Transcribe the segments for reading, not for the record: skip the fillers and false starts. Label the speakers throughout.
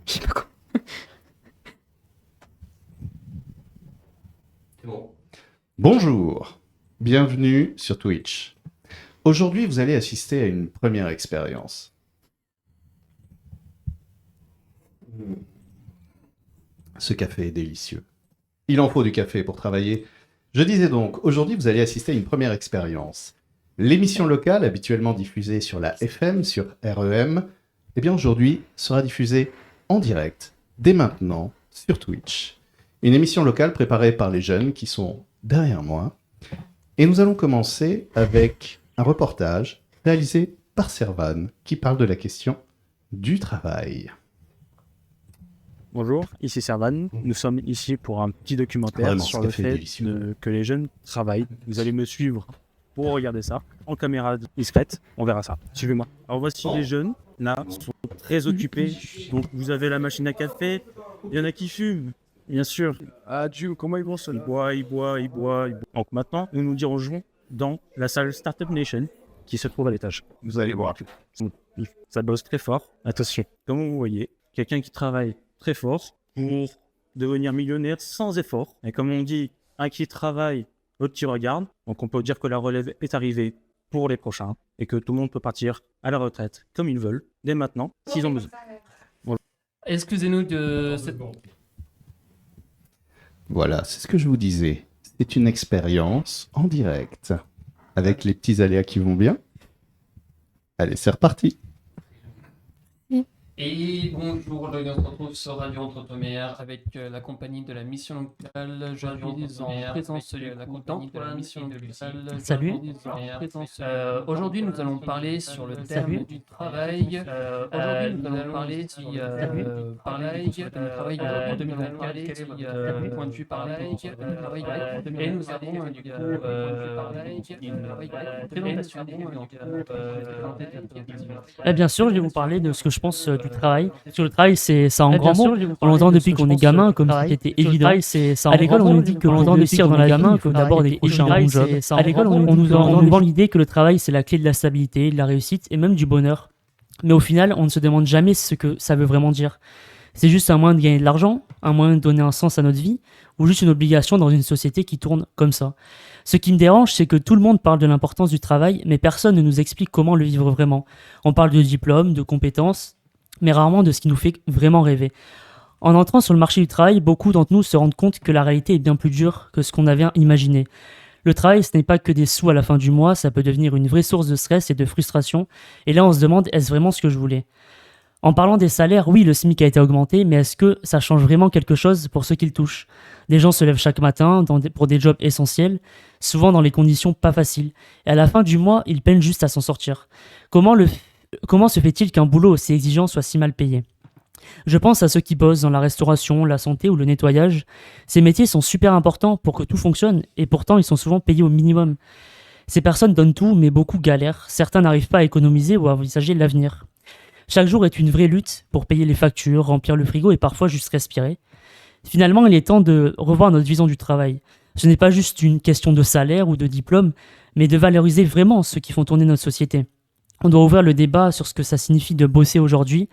Speaker 1: Je sais pas quoi.
Speaker 2: C'est bon.
Speaker 3: Bonjour, bienvenue sur Twitch. Aujourd'hui, vous allez assister à une première expérience. Ce café est délicieux. Il en faut du café pour travailler. Je disais donc, aujourd'hui, vous allez assister à une première expérience. L'émission locale, habituellement diffusée sur la FM, sur REM, eh bien aujourd'hui, sera diffusée en direct, dès maintenant, sur Twitch. Une émission locale préparée par les jeunes qui sont derrière moi. Et nous allons commencer avec un reportage réalisé par Servan qui parle de la question du travail.
Speaker 4: Bonjour, ici Servan. Nous sommes ici pour un petit documentaire
Speaker 3: Vraiment,
Speaker 4: sur
Speaker 3: ce
Speaker 4: le
Speaker 3: café est
Speaker 4: fait
Speaker 3: délicieux.
Speaker 4: que les jeunes travaillent. Vous allez me suivre pour regarder ça en caméra discrète. On verra ça. Suivez-moi. Alors voici les jeunes. Là, sont très occupés. Donc vous avez la machine à café. Il y en a qui fument. Bien sûr. Ah Dieu, comment ils vont ça? Ils boivent. Donc maintenant, nous nous dirigeons dans la salle Startup Nation qui se trouve à l'étage. Vous allez voir. Ça bosse très fort. Attention. Comme vous voyez, quelqu'un qui travaille très fort pour devenir millionnaire sans effort. Et comme on dit, un qui travaille, l'autre qui regarde. Donc on peut dire que la relève est arrivée pour les prochains et que tout le monde peut partir à la retraite comme ils veulent, dès maintenant, s'ils ont besoin.
Speaker 2: Excusez-nous de cette...
Speaker 3: Voilà, c'est ce que je vous disais. C'est une expérience en direct, avec les petits aléas qui vont bien. Allez, c'est reparti.
Speaker 2: Et bonjour, aujourd'hui on se retrouve sur Radio Entre-Tomère avec la compagnie de la mission locale. Je suis en présence de la compagnie de la mission locale.
Speaker 1: Salut.
Speaker 2: Aujourd'hui nous allons parler sur le thème du travail. Aujourd'hui nous allons parler du travail en 2024, quel est votre point de vue par rapport au travail et nous avons du coup une présentation
Speaker 1: Bien sûr, je vais vous parler de ce que je pense du travail. Parce que le travail, c'est ça en grand mot. On l'entend depuis qu'on est gamin, comme si c'était évident. À l'école, on nous dit que l'on doit réussir dans la gamin, que d'abord décrocher un bon job. À l'école, on nous vend l'idée que le travail, c'est la clé de la stabilité, de la réussite et même du bonheur. Mais au final, on ne se demande jamais ce que ça veut vraiment dire. C'est juste un moyen de gagner de l'argent, un moyen de donner un sens à notre vie, ou juste une obligation dans une société qui tourne comme ça. Ce qui me dérange, c'est que tout le monde parle de l'importance du travail, mais personne ne nous explique comment le vivre vraiment. On parle de diplômes, de compétences, mais rarement de ce qui nous fait vraiment rêver. En entrant sur le marché du travail, beaucoup d'entre nous se rendent compte que la réalité est bien plus dure que ce qu'on avait imaginé. Le travail, ce n'est pas que des sous à la fin du mois, ça peut devenir une vraie source de stress et de frustration. Et là, on se demande, est-ce vraiment ce que je voulais? En parlant des salaires, oui, le SMIC a été augmenté, mais est-ce que ça change vraiment quelque chose pour ceux qui le touchent? Des gens se lèvent chaque matin pour des jobs essentiels, souvent dans les conditions pas faciles. Et à la fin du mois, ils peinent juste à s'en sortir. Comment se fait-il qu'un boulot aussi exigeant soit si mal payé? Je pense à ceux qui bossent dans la restauration, la santé ou le nettoyage. Ces métiers sont super importants pour que tout fonctionne, et pourtant ils sont souvent payés au minimum. Ces personnes donnent tout, mais beaucoup galèrent. Certains n'arrivent pas à économiser ou à envisager l'avenir. Chaque jour est une vraie lutte pour payer les factures, remplir le frigo et parfois juste respirer. Finalement, il est temps de revoir notre vision du travail. Ce n'est pas juste une question de salaire ou de diplôme, mais de valoriser vraiment ceux qui font tourner notre société. On doit ouvrir le débat sur ce que ça signifie de bosser aujourd'hui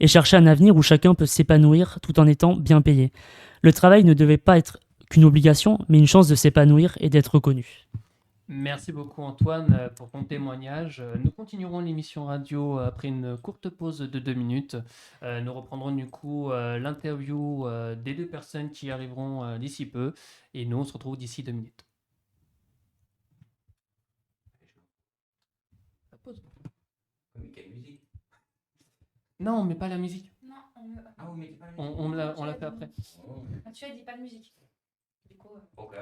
Speaker 1: et chercher un avenir où chacun peut s'épanouir tout en étant bien payé. Le travail ne devait pas être qu'une obligation, mais une chance de s'épanouir et d'être reconnu.
Speaker 2: Merci beaucoup Antoine pour ton témoignage. Nous continuerons l'émission radio après une courte pause de 2 minutes. Nous reprendrons du coup l'interview des deux personnes qui arriveront d'ici peu et nous on se retrouve d'ici 2 minutes. La pause.
Speaker 5: Mais quelle musique?
Speaker 2: Non, mais pas la musique.
Speaker 6: Non,
Speaker 5: Ah, vous mettez pas la musique?
Speaker 2: On l'a fait après.
Speaker 5: Oh.
Speaker 6: Mathieu a dit pas de musique. Du coup,
Speaker 5: Ok,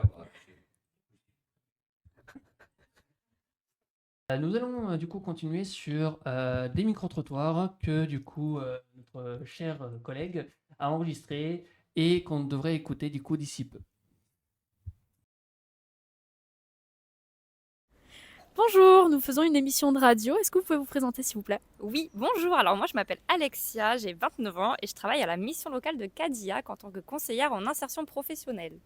Speaker 5: bah,
Speaker 2: Nous allons du coup continuer sur des micro-trottoirs que du coup notre cher collègue a enregistré et qu'on devrait écouter du coup d'ici peu.
Speaker 7: Bonjour, nous faisons une émission de radio. Est-ce que vous pouvez vous présenter s'il vous plaît?
Speaker 8: Oui, bonjour. Alors moi, je m'appelle Alexia, j'ai 29 ans et je travaille à la mission locale de Cadillac en tant que conseillère en insertion professionnelle.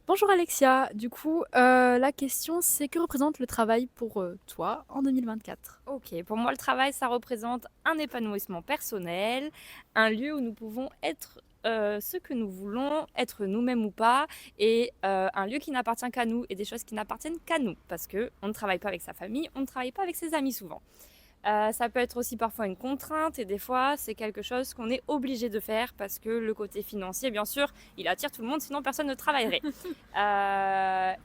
Speaker 7: Bonjour Alexia, du coup, la question c'est que représente le travail pour toi en 2024?
Speaker 8: Ok, pour moi, le travail, ça représente un épanouissement personnel, un lieu où nous pouvons être ce que nous voulons, être nous-mêmes ou pas, et un lieu qui n'appartient qu'à nous et des choses qui n'appartiennent qu'à nous, parce que on ne travaille pas avec sa famille, on ne travaille pas avec ses amis souvent. Ça peut être aussi parfois une contrainte et des fois c'est quelque chose qu'on est obligé de faire parce que le côté financier, bien sûr, il attire tout le monde, sinon personne ne travaillerait.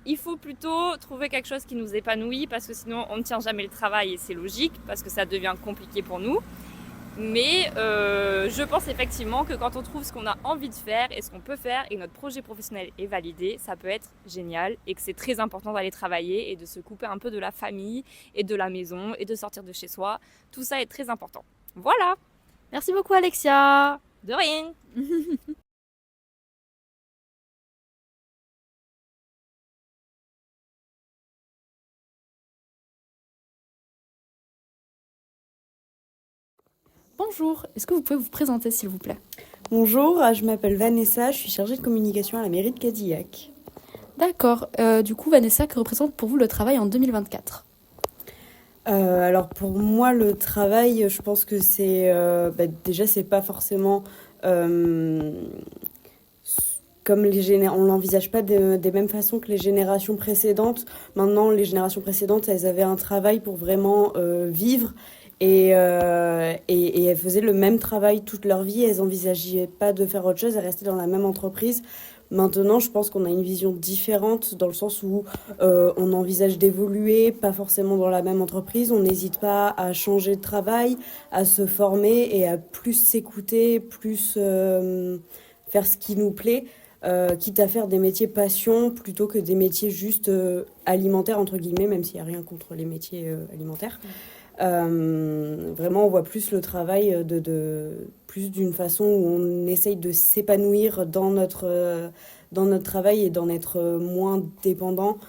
Speaker 8: Il faut plutôt trouver quelque chose qui nous épanouit parce que sinon on ne tient jamais le travail et c'est logique parce que ça devient compliqué pour nous. Mais je pense effectivement que quand on trouve ce qu'on a envie de faire et ce qu'on peut faire et que notre projet professionnel est validé, ça peut être génial et que c'est très important d'aller travailler et de se couper un peu de la famille et de la maison et de sortir de chez soi. Tout ça est très important. Voilà,
Speaker 7: Merci beaucoup Alexia.
Speaker 8: de rien.
Speaker 7: Bonjour, est-ce que vous pouvez vous présenter s'il vous plaît?
Speaker 9: Bonjour, je m'appelle Vanessa, je suis chargée de communication à la mairie de Cadillac.
Speaker 7: D'accord, du coup Vanessa, que représente pour vous le travail en 2024?
Speaker 9: Alors pour moi, le travail, je pense que c'est déjà c'est pas forcément comme on l'envisage pas des mêmes façons que les générations précédentes. Maintenant, les générations précédentes, elles avaient un travail pour vraiment vivre et elles faisaient le même travail toute leur vie. Elles envisageaient pas de faire autre chose, elles restaient dans la même entreprise. Maintenant, je pense qu'on a une vision différente dans le sens où on envisage d'évoluer, pas forcément dans la même entreprise. On n'hésite pas à changer de travail, à se former et à plus s'écouter, plus faire ce qui nous plaît, quitte à faire des métiers passion plutôt que des métiers juste alimentaires, entre guillemets, même s'il n'y a rien contre les métiers alimentaires. Vraiment, on voit plus le travail plus d'une façon où on essaye de s'épanouir dans notre travail et d'en être moins dépendant.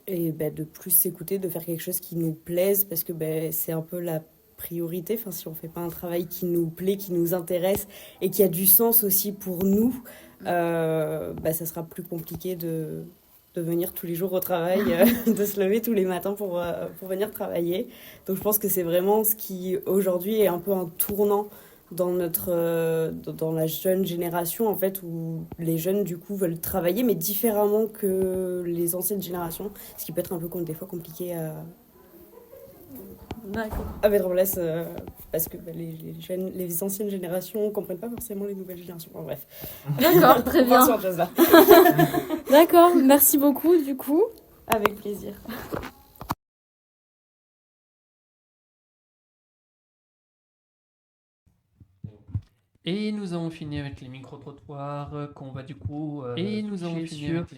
Speaker 9: Et de plus s'écouter, de faire quelque chose qui nous plaise, parce que c'est un peu la priorité. Enfin, si on fait pas un travail qui nous plaît, qui nous intéresse et qui a du sens aussi pour nous, ça sera plus compliqué de venir tous les jours au travail, de se lever tous les matins pour venir travailler. Donc je pense que c'est vraiment ce qui aujourd'hui est un peu un tournant dans dans la jeune génération, en fait, où les jeunes du coup veulent travailler mais différemment que les anciennes générations, ce qui peut être un peu des fois compliqué à mettre en place parce que les anciennes générations comprennent pas forcément les nouvelles générations. Enfin, bref.
Speaker 7: D'accord, très bien.
Speaker 9: Sur autre chose, là.
Speaker 7: D'accord, merci beaucoup du coup.
Speaker 9: Avec plaisir.
Speaker 2: Et nous avons fini avec les micro-trottoirs qu'on va du coup et nous avons fini avec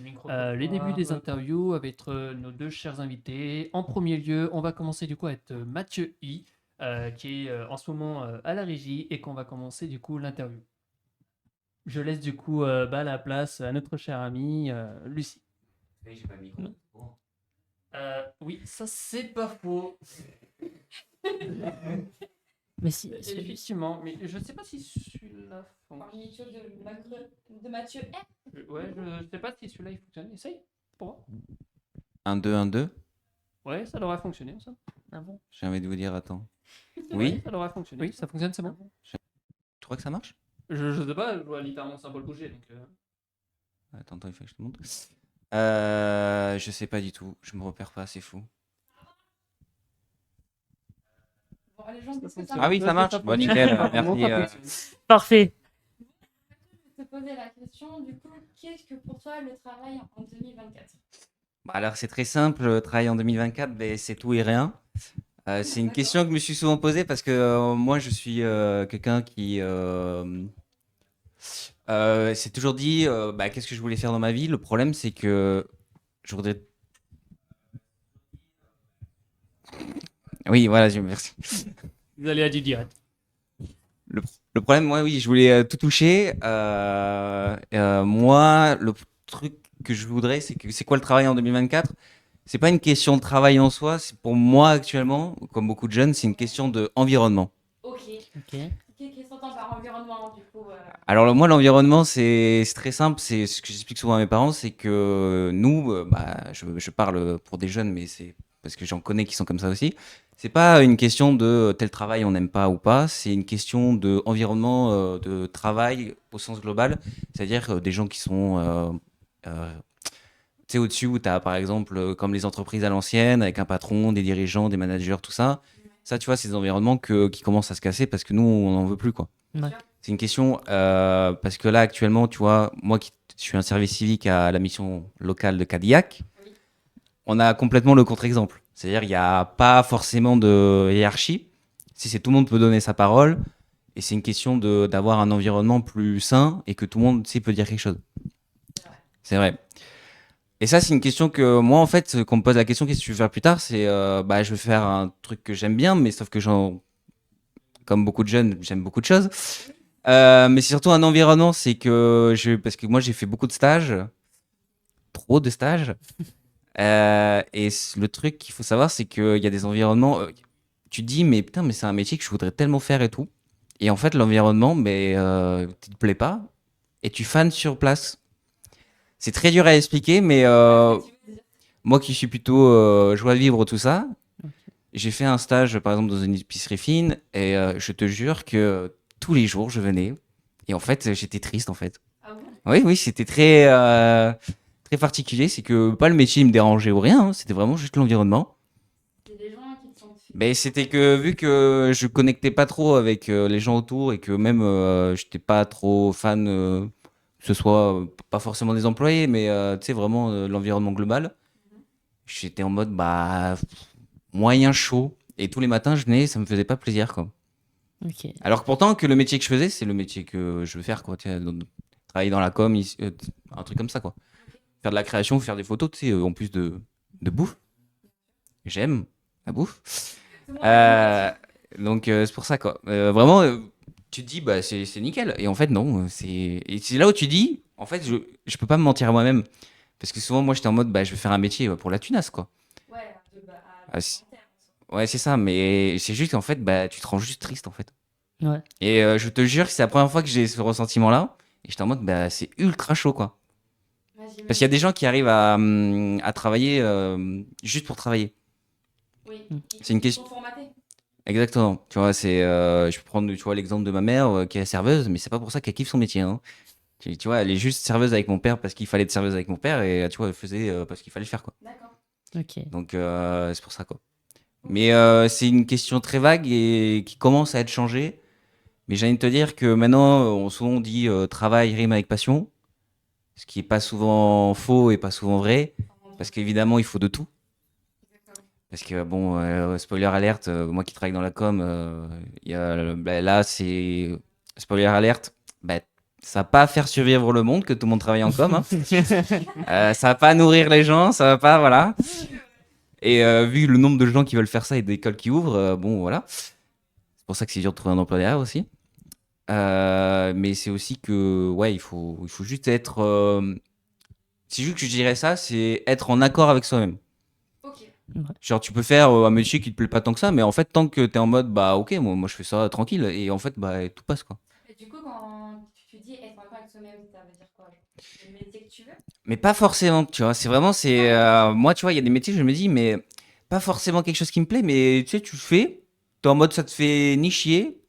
Speaker 2: les débuts des interviews avec nos deux chers invités. En premier lieu, on va commencer du coup avec Mathieu I, qui est en ce moment à la régie et qu'on va commencer du coup l'interview. Je laisse du coup la place à notre chère amie Lucie.
Speaker 5: Oui, j'ai pas le micro. Bon.
Speaker 2: Oui, ça c'est pas faux.
Speaker 1: Mais si,
Speaker 2: Effectivement, mais je sais pas si celui-là fonctionne.
Speaker 6: De Mathieu R.
Speaker 2: Ouais, je sais pas si celui-là il fonctionne. Essaye pour voir.
Speaker 10: 1, 2, 1, 2.
Speaker 2: Ouais, ça devrait fonctionner ça.
Speaker 1: ah bon?
Speaker 10: J'ai envie de vous dire, attends.
Speaker 2: Ouais,
Speaker 10: Oui,
Speaker 2: ça devrait fonctionner. Oui, ça fonctionne, c'est bon.
Speaker 10: tu crois que ça marche?
Speaker 2: Je sais pas, je vois littéralement le symbole bouger. Donc,
Speaker 10: Attends, il faut que je te montre. Je sais pas du tout, je me repère pas, c'est fou.
Speaker 6: Bon, allez, gens, qu'est-ce que ça
Speaker 10: Ah oui, ça marche. Bon, nickel, merci.
Speaker 1: Parfait.
Speaker 6: Je vais te poser la question, du coup, qu'est-ce que pour toi le travail en 2024?
Speaker 10: Bah, alors, c'est très simple, le travail en 2024, c'est tout et rien. C'est une question que je me suis souvent posée parce que moi, je suis quelqu'un qui s'est toujours dit qu'est-ce que je voulais faire dans ma vie. Le problème, c'est que je voudrais. Oui, voilà, merci.
Speaker 2: vous allez à du direct.
Speaker 10: Le problème, moi, oui, je voulais tout toucher. Moi, le truc que je voudrais, c'est quoi le travail en 2024? C'est pas une question de travail en soi. C'est pour moi actuellement, comme beaucoup de jeunes, c'est une question d'environnement.
Speaker 6: Ok.
Speaker 1: Ok.
Speaker 6: Qu'est-ce qu'on entend par environnement, du coup.
Speaker 10: Alors moi, l'environnement, c'est très simple. C'est ce que j'explique souvent à mes parents, c'est que nous, je parle pour des jeunes, mais c'est parce que j'en connais qui sont comme ça aussi. C'est pas une question de tel travail on n'aime pas ou pas. C'est une question de environnement, de travail au sens global. C'est-à-dire des gens qui sont tu sais, au-dessus où tu as par exemple comme les entreprises à l'ancienne avec un patron, des dirigeants, des managers, tout ça. Ça, tu vois, c'est des environnements qui commencent à se casser parce que nous, on n'en veut plus, quoi.
Speaker 1: Ouais.
Speaker 10: C'est une question parce que là, actuellement, tu vois, moi qui suis un service civique à la mission locale de Cadillac, on a complètement le contre-exemple. C'est-à-dire, il n'y a pas forcément de hiérarchie. Si c'est tout le monde peut donner sa parole, et c'est une question d'avoir un environnement plus sain et que tout le monde, tu sais, peut dire quelque chose. C'est vrai. Et ça, c'est une question que moi, en fait, qu'on me pose la question, qu'est-ce que tu veux faire plus tard, c'est je veux faire un truc que j'aime bien, mais sauf que comme beaucoup de jeunes, j'aime beaucoup de choses. Mais c'est surtout un environnement, c'est que parce que moi, j'ai fait beaucoup de stages, trop de stages. Le truc qu'il faut savoir, c'est qu'il y a des environnements, tu te dis, mais putain, mais c'est un métier que je voudrais tellement faire et tout. Et en fait, l'environnement, mais tu te plaît pas et tu fanes sur place. C'est très dur à expliquer, mais moi qui suis plutôt joie de vivre, tout ça, j'ai fait un stage, par exemple, dans une épicerie fine, et je te jure que tous les jours, je venais, et en fait, j'étais triste, en fait.
Speaker 6: Ah bon?
Speaker 10: Oui, c'était très, très particulier. C'est que pas le métier me dérangeait ou rien, hein, c'était vraiment juste l'environnement.
Speaker 6: Il y a des gens qui te sont...
Speaker 10: Mais c'était que vu que je connectais pas trop avec les gens autour et que même j'étais pas trop fan, que ce soit pas forcément des employés, mais tu sais, vraiment l'environnement global, j'étais en mode moyen chaud. Et tous les matins, je venais, ça me faisait pas plaisir, quoi.
Speaker 1: Ok.
Speaker 10: Alors que pourtant, que le métier que je faisais, c'est le métier que je veux faire, quoi. Tu sais, travailler dans la com, un truc comme ça, quoi. Faire de la création, faire des photos, tu sais, en plus de bouffe. J'aime la bouffe. Donc c'est pour ça, quoi. Vraiment, tu te dis, c'est nickel. Et en fait, non. Et c'est là où tu dis, en fait, je peux pas me mentir à moi-même. Parce que souvent, moi, j'étais en mode, je vais faire un métier pour la tunasse, quoi.
Speaker 6: Ouais,
Speaker 10: Ouais, c'est ça. Mais c'est juste qu'en fait, tu te rends juste triste, en fait.
Speaker 1: Ouais.
Speaker 10: Et je te jure que c'est la première fois que j'ai ce ressentiment-là. Et j'étais en mode, c'est ultra chaud, quoi. Parce qu'il y a des gens qui arrivent à travailler juste pour travailler.
Speaker 6: Oui.
Speaker 10: C'est une question.
Speaker 6: Ils sont formatés.
Speaker 10: Exactement. Tu vois, je peux prendre, tu vois, l'exemple de ma mère qui est serveuse, mais c'est pas pour ça qu'elle kiffe son métier, hein. Tu vois, elle est juste serveuse avec mon père parce qu'il fallait être serveuse avec mon père et tu vois, elle faisait parce qu'il fallait le faire, quoi.
Speaker 6: D'accord.
Speaker 1: Ok.
Speaker 10: Donc c'est pour ça, quoi. Mais c'est une question très vague et qui commence à être changée. Mais j'ai envie de te dire que maintenant, souvent on dit travail rime avec passion, ce qui est pas souvent faux et pas souvent vrai, parce qu'évidemment, il faut de tout. Parce que bon, spoiler alerte, moi qui travaille dans la com, là c'est spoiler alerte, ça va pas faire survivre le monde que tout le monde travaille en com, hein. Ça va pas nourrir les gens, ça va pas, voilà. Et vu le nombre de gens qui veulent faire ça et d'écoles qui ouvrent, bon voilà. C'est pour ça que c'est dur de trouver un emploi derrière aussi. Mais c'est aussi que ouais, il faut juste être. C'est juste que je dirais ça, c'est être en accord avec soi-même. Genre, tu peux faire un métier qui te plaît pas tant que ça, mais en fait, tant que t'es en mode, ok, moi je fais ça tranquille, et en fait, tout passe, quoi.
Speaker 6: Et du coup, quand tu dis être en accord avec soi-même, ça veut dire quoi? Le métier que tu veux?
Speaker 10: Mais pas forcément, tu vois, c'est vraiment, moi, tu vois, il y a des métiers, je me dis, mais pas forcément quelque chose qui me plaît, mais tu sais, tu le fais, t'es en mode, ça te fait ni chier,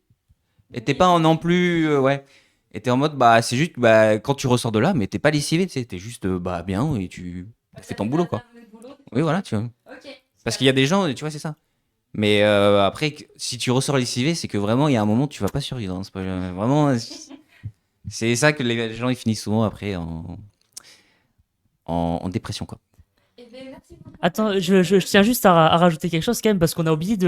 Speaker 10: et t'es pas en non plus, ouais. Et t'es en mode, c'est juste, quand tu ressors de là, mais t'es pas lessivé, tu sais, t'es juste, bien, et tu fais ton boulot, quoi. Oui, voilà, tu vois. Parce qu'il y a des gens, tu vois, c'est ça. Mais après, si tu ressors lessivé, c'est que vraiment, il y a un moment, tu vas pas survivre, hein. C'est pas, vraiment, c'est ça que les gens, ils finissent souvent après en dépression, quoi.
Speaker 1: Attends, je tiens juste à rajouter quelque chose quand même, parce qu'on a oublié tu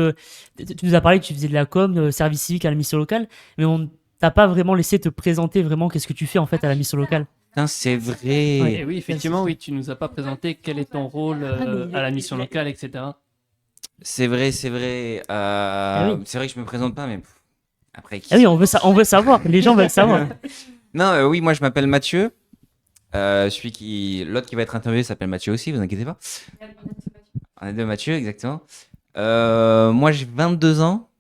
Speaker 1: nous as parlé que tu faisais de la com, service civique à la mission locale, mais on t'a pas vraiment laissé te présenter vraiment qu'est-ce que tu fais en fait à la mission locale.
Speaker 10: Putain, c'est vrai.
Speaker 2: Et oui, effectivement, oui, tu nous as pas présenté quel est ton rôle à la mission locale, etc.
Speaker 10: C'est vrai, c'est vrai.
Speaker 1: oui.
Speaker 10: C'est vrai que je me présente pas, mais après.
Speaker 1: Ah oui, on veut savoir. Les gens veulent savoir.
Speaker 10: Non, oui, moi je m'appelle Mathieu. L'autre qui va être interviewé s'appelle Mathieu aussi, vous inquiétez pas. On est deux Mathieu, exactement. Moi j'ai 22 ans,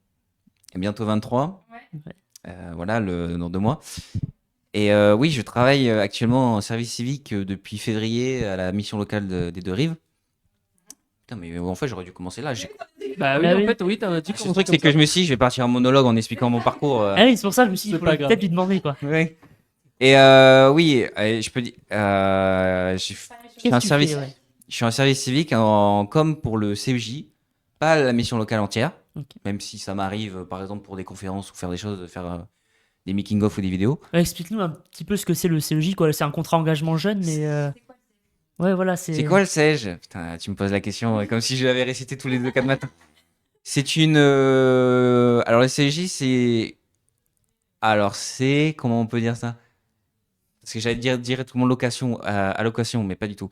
Speaker 10: et bientôt 23. Voilà, dans 2 mois. Et oui, je travaille actuellement en service civique depuis février à la mission locale des Deux-Rives. Putain, mais en fait, j'aurais dû commencer là.
Speaker 2: Bah oui,
Speaker 1: Bah
Speaker 2: en
Speaker 1: oui.
Speaker 2: fait, oui, t'as dit
Speaker 10: Le
Speaker 2: qu'on
Speaker 10: truc, c'est que je me suis dit, je vais partir en monologue en expliquant mon parcours.
Speaker 1: Ah oui, c'est pour ça que je me suis dit,
Speaker 2: C'est
Speaker 1: il faut
Speaker 2: pas grave.
Speaker 1: peut-être lui demander quoi.
Speaker 10: Ouais. Et oui, je peux dire, je suis
Speaker 1: Qu'est-ce
Speaker 10: un
Speaker 1: que tu
Speaker 10: service,
Speaker 1: fais, ouais.
Speaker 10: je suis un service civique en com pour le CEJ, pas la mission locale entière,
Speaker 1: Ok.
Speaker 10: même si ça m'arrive, par exemple, pour des conférences ou faire des choses, faire des making-of ou des vidéos.
Speaker 1: Ouais, explique-nous un petit peu ce que c'est le CEJ, quoi. C'est un contrat engagement jeune, mais. Ouais, voilà, c'est.
Speaker 10: C'est quoi le CEJ? Putain, tu me poses la question comme si je l'avais récité tous les 2 4 matins. C'est une. Alors, le CEJ, c'est. Alors, c'est. Comment on peut dire ça? Parce que j'allais dire directement allocation, mais pas du tout.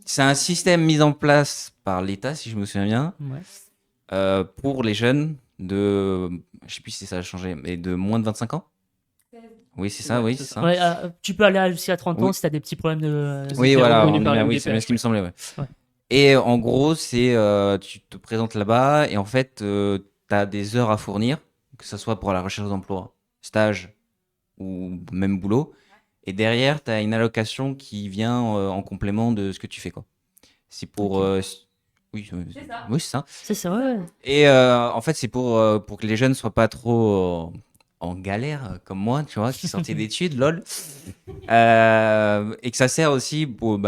Speaker 10: C'est un système mis en place par l'État, si je me souviens bien,
Speaker 1: Ouais.
Speaker 10: pour les jeunes de. Je sais plus si ça a changé, mais de moins de 25 ans? Oui, c'est ça, oui, c'est ça.
Speaker 1: Ouais, tu peux aller jusqu'à 30 ans
Speaker 10: Oui.
Speaker 1: si t'as des petits problèmes de.
Speaker 10: Oui,
Speaker 2: C'était
Speaker 10: voilà,
Speaker 2: reconnu par la
Speaker 10: oui, c'est bien ce qui me semblait, ouais.
Speaker 1: Ouais.
Speaker 10: Et en gros, c'est tu te présentes là-bas et en fait, tu as des heures à fournir, que ce soit pour la recherche d'emploi, stage ou même boulot. Et derrière, tu as une allocation qui vient en complément de ce que tu fais, quoi. C'est pour. Oui, oui, c'est ça.
Speaker 1: C'est ça, ouais.
Speaker 10: Et en fait, c'est pour que les jeunes soient pas trop en galère, comme moi, tu vois, qui sortaient d'études, lol. Et que ça sert aussi pour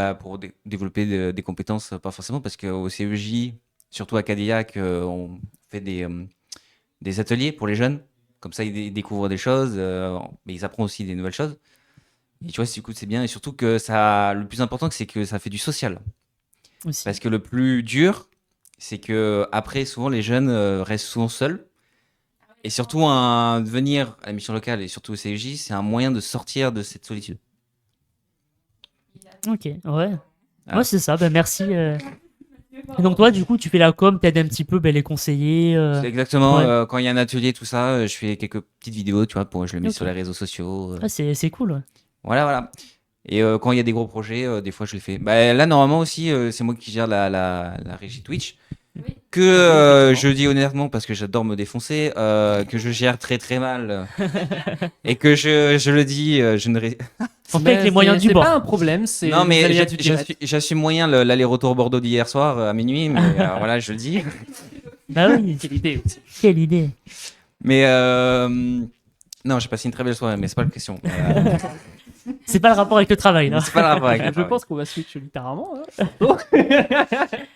Speaker 10: développer des compétences, pas forcément, parce qu'au CEJ, surtout à Cadillac, on fait des ateliers pour les jeunes. Comme ça, ils découvrent des choses, mais ils apprennent aussi des nouvelles choses. Et tu vois, du coup, c'est bien. Et surtout que le plus important, c'est que ça fait du social.
Speaker 1: Aussi.
Speaker 10: Parce que le plus dur, c'est que après, souvent, les jeunes restent souvent seuls. Et surtout, venir à la mission locale et surtout au CEJ, c'est un moyen de sortir de cette solitude.
Speaker 1: Ok, ouais.
Speaker 10: Ah.
Speaker 1: Ouais, c'est ça, ben merci. Et donc, toi, du coup, tu fais la com, t'aides un petit peu les conseillers.
Speaker 10: C'est exactement,
Speaker 1: ouais.
Speaker 10: quand il y a un atelier, tout ça, je fais quelques petites vidéos, tu vois, je le mets
Speaker 1: Ok.
Speaker 10: sur les réseaux sociaux.
Speaker 1: Ah, c'est cool, ouais.
Speaker 10: Voilà. Et quand il y a des gros projets, des fois, je les fais. Bah, là, normalement aussi, c'est moi qui gère la régie Twitch. Que je dis honnêtement, parce que j'adore me défoncer, que je gère très très mal. Et que je le dis, je ne...
Speaker 1: En fait, avec les moyens du bord.
Speaker 2: C'est pas un problème, c'est.
Speaker 10: Non,
Speaker 2: les
Speaker 10: mais
Speaker 2: aléas du direct.
Speaker 10: j'assume moyen l'aller-retour Bordeaux d'hier soir à minuit, mais voilà, je le dis.
Speaker 1: Bah oui.
Speaker 2: Quelle idée aussi.
Speaker 1: Quelle idée.
Speaker 10: Mais non, j'ai passé une très belle soirée, mais c'est pas la question.
Speaker 1: C'est pas le rapport avec le travail, là.
Speaker 10: C'est pas le rapport avec le
Speaker 2: Je
Speaker 10: travail.
Speaker 2: pense qu'on va switch littéralement.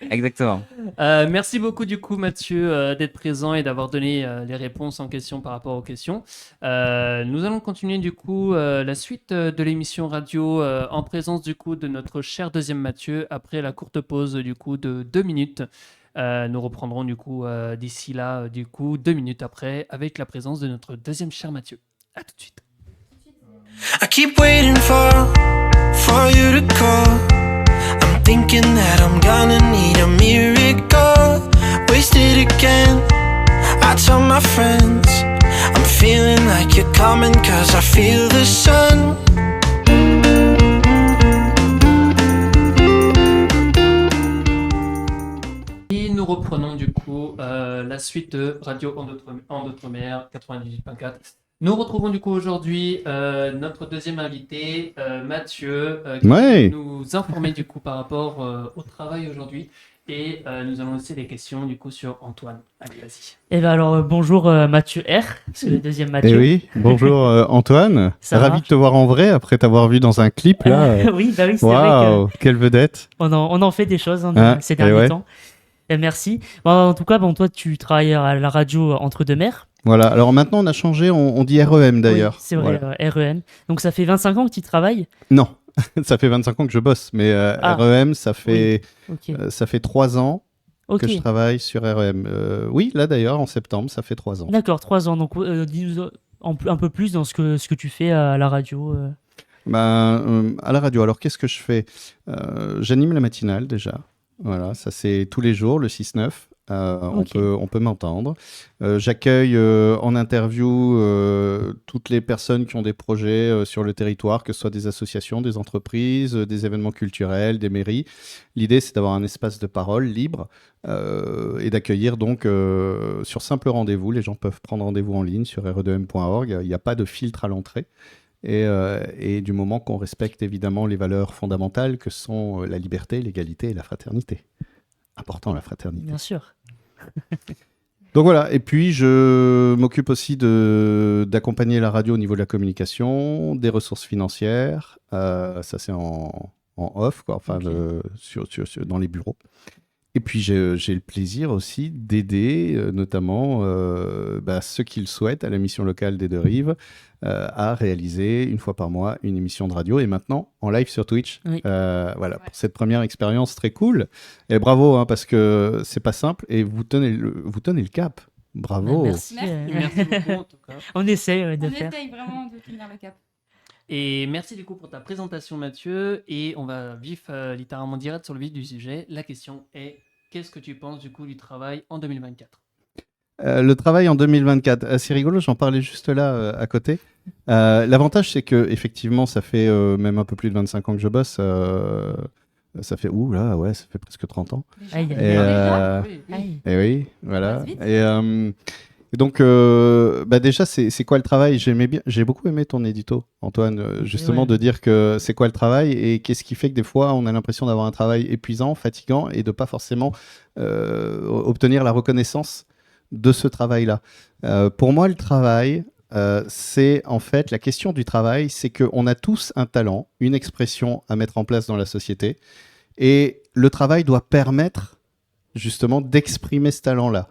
Speaker 10: Exactement.
Speaker 2: Merci beaucoup du coup Mathieu d'être présent et d'avoir donné les réponses en question par rapport aux questions. Nous allons continuer du coup la suite de l'émission radio en présence du coup de notre cher deuxième Mathieu après la courte pause du coup de 2 minutes. Nous reprendrons du coup d'ici là du coup 2 minutes après avec la présence de notre deuxième cher Mathieu. À tout de suite.
Speaker 11: I keep waiting for you to call. I'm thinking that I'm gonna need a miracle. Wasted again. I tell my friends I'm feeling like you're coming 'cause I feel the sun.
Speaker 2: Et nous reprenons du coup la suite de Radio en d'Outre-mer 98.4. Nous retrouvons du coup aujourd'hui notre deuxième invité, Mathieu, qui
Speaker 3: Ouais.
Speaker 2: va nous informer du coup par rapport au travail aujourd'hui. Et nous allons aussi des questions du coup sur Antoine. Allez, vas-y.
Speaker 1: Et ben alors, bonjour Mathieu R, c'est le deuxième
Speaker 3: Eh
Speaker 1: Mathieu.
Speaker 3: oui, bonjour Antoine.
Speaker 1: Ça
Speaker 3: Ravi
Speaker 1: va
Speaker 3: de te voir en vrai après t'avoir vu dans un clip là.
Speaker 1: Oui, bah oui, c'est vrai
Speaker 3: Waouh, quelle vedette.
Speaker 1: qu'on on en fait des choses hein,
Speaker 3: Ah,
Speaker 1: ces
Speaker 3: et
Speaker 1: derniers
Speaker 3: ouais.
Speaker 1: temps. Et merci. Bon, en tout cas, toi, tu travailles à la radio Entre-deux-Mers.
Speaker 3: Voilà, alors maintenant on a changé, on dit REM d'ailleurs.
Speaker 1: Oui, c'est vrai,
Speaker 3: Voilà.
Speaker 1: REM. Donc ça fait 25 ans que tu travailles.
Speaker 3: Non, ça fait 25 ans que je bosse, mais
Speaker 1: Ah.
Speaker 3: REM, ça fait,
Speaker 1: Ok.
Speaker 3: ça fait 3 ans
Speaker 1: Ok.
Speaker 3: que je travaille sur REM. Oui, là d'ailleurs, en septembre, ça fait 3 ans.
Speaker 1: D'accord, 3 ans. Donc dis-nous un peu plus dans ce que tu fais à la radio.
Speaker 3: À la radio, alors qu'est-ce que je fais? J'anime la matinale déjà. Voilà, ça c'est tous les jours, le 6-9.
Speaker 1: Ok.
Speaker 3: On peut m'entendre. J'accueille en interview toutes les personnes qui ont des projets sur le territoire, que ce soit des associations, des entreprises, des événements culturels, des mairies. L'idée, c'est d'avoir un espace de parole libre et d'accueillir donc sur simple rendez-vous. Les gens peuvent prendre rendez-vous en ligne sur re2m.org. Il n'y a pas de filtre à l'entrée. Et du moment qu'on respecte évidemment les valeurs fondamentales que sont la liberté, l'égalité et la fraternité. Important, la fraternité.
Speaker 1: Bien sûr.
Speaker 3: Donc voilà, et puis je m'occupe aussi d'accompagner la radio au niveau de la communication, des ressources financières, ça c'est en off, quoi, enfin dans les bureaux. Et puis j'ai le plaisir aussi d'aider notamment ceux qui le souhaitent à la mission locale des Deux-Rives à réaliser une fois par mois une émission de radio et maintenant en live sur Twitch.
Speaker 1: Oui.
Speaker 3: Voilà, pour cette première expérience très cool. Et bravo, hein, parce que c'est pas simple et vous tenez le cap. Bravo.
Speaker 1: Merci.
Speaker 2: Merci beaucoup en tout cas.
Speaker 1: On essaye de
Speaker 6: On
Speaker 1: faire.
Speaker 6: essaye vraiment de tenir le cap.
Speaker 2: Et merci du coup pour ta présentation Mathieu. Et on va littéralement direct sur le vif du sujet. La question est, qu'est-ce que tu penses du coup du travail en 2024 ?
Speaker 3: Le travail en 2024, c'est rigolo, j'en parlais juste là à côté. L'avantage, c'est que effectivement, ça fait même un peu plus de 25 ans que je bosse. Ça fait ça fait presque 30 ans.
Speaker 1: Aïe,
Speaker 3: Et,
Speaker 1: aïe,
Speaker 2: Oui,
Speaker 1: aïe.
Speaker 3: et oui, voilà.
Speaker 6: passe vite.
Speaker 3: Et donc, déjà, c'est quoi le travail? J'ai beaucoup aimé ton édito, Antoine, justement,
Speaker 1: ouais.
Speaker 3: de dire que c'est quoi le travail et qu'est-ce qui fait que des fois, on a l'impression d'avoir un travail épuisant, fatigant et de pas forcément obtenir la reconnaissance de ce travail-là. Pour moi, le travail, c'est en fait la question du travail, c'est qu'on a tous un talent, une expression à mettre en place dans la société, et le travail doit permettre justement d'exprimer ce talent-là.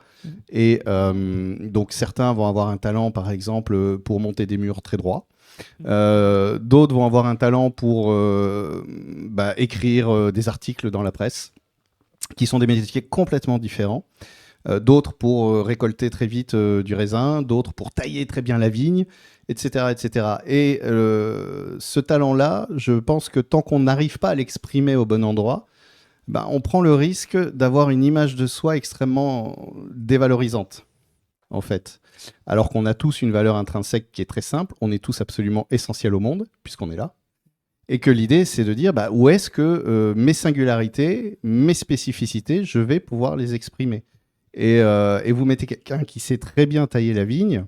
Speaker 3: Et donc certains vont avoir un talent, par exemple, pour monter des murs très droits. D'autres vont avoir un talent pour écrire des articles dans la presse, qui sont des métiers complètement différents. D'autres pour récolter très vite du raisin, d'autres pour tailler très bien la vigne, etc. etc. Et ce talent-là, je pense que tant qu'on n'arrive pas à l'exprimer au bon endroit, on prend le risque d'avoir une image de soi extrêmement dévalorisante, en fait. Alors qu'on a tous une valeur intrinsèque qui est très simple, on est tous absolument essentiels au monde, puisqu'on est là. Et que l'idée, c'est de dire où est-ce que mes singularités, mes spécificités, je vais pouvoir les exprimer. Et vous mettez quelqu'un qui sait très bien tailler la vigne.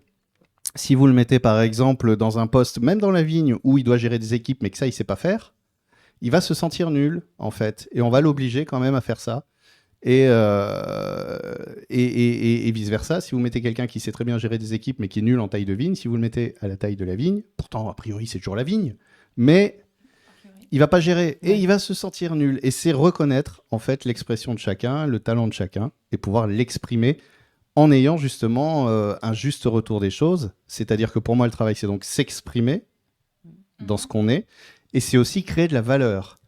Speaker 3: Si vous le mettez par exemple dans un poste, même dans la vigne, où il doit gérer des équipes, mais que ça, il ne sait pas faire, il va se sentir nul, en fait. Et on va l'obliger quand même à faire ça. Et vice-versa, si vous mettez quelqu'un qui sait très bien gérer des équipes, mais qui est nul en taille de vigne, si vous le mettez à la taille de la vigne, pourtant, a priori, c'est toujours la vigne, mais il va pas gérer et il va se sentir nul. Et c'est reconnaître, en fait, l'expression de chacun, le talent de chacun, et pouvoir l'exprimer en ayant justement un juste retour des choses. C'est-à-dire que pour moi, le travail, c'est donc s'exprimer dans ce qu'on est, et c'est aussi créer de la valeur.